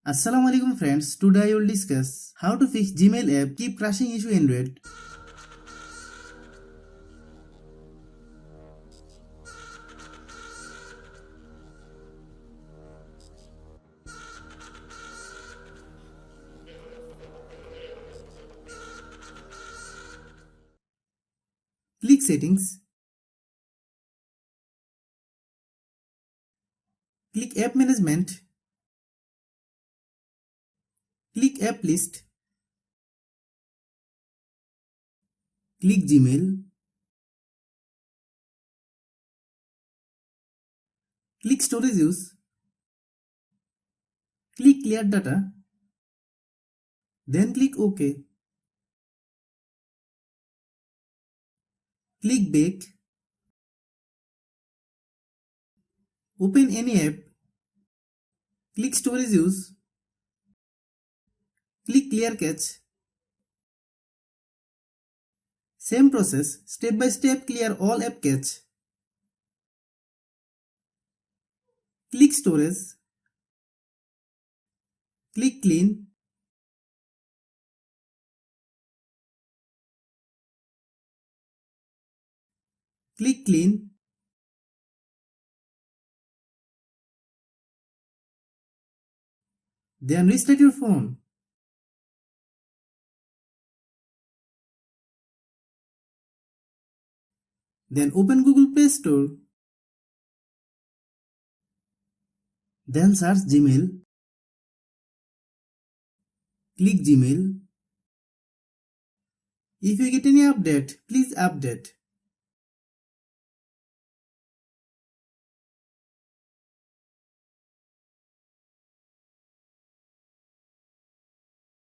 Assalamualaikum friends, today I will discuss how to fix Gmail app keep crashing issue in Android. Click settings, click app management, click app list, click Gmail, click storage use, click clear data, then click OK. Click back, open any app, click storage use, click clear cache. Same process, step by step clear all app cache. Click storage, click clean, click clean, then restart your phone. Then open Google Play Store. Then search Gmail. Click Gmail. If you get any update, please update.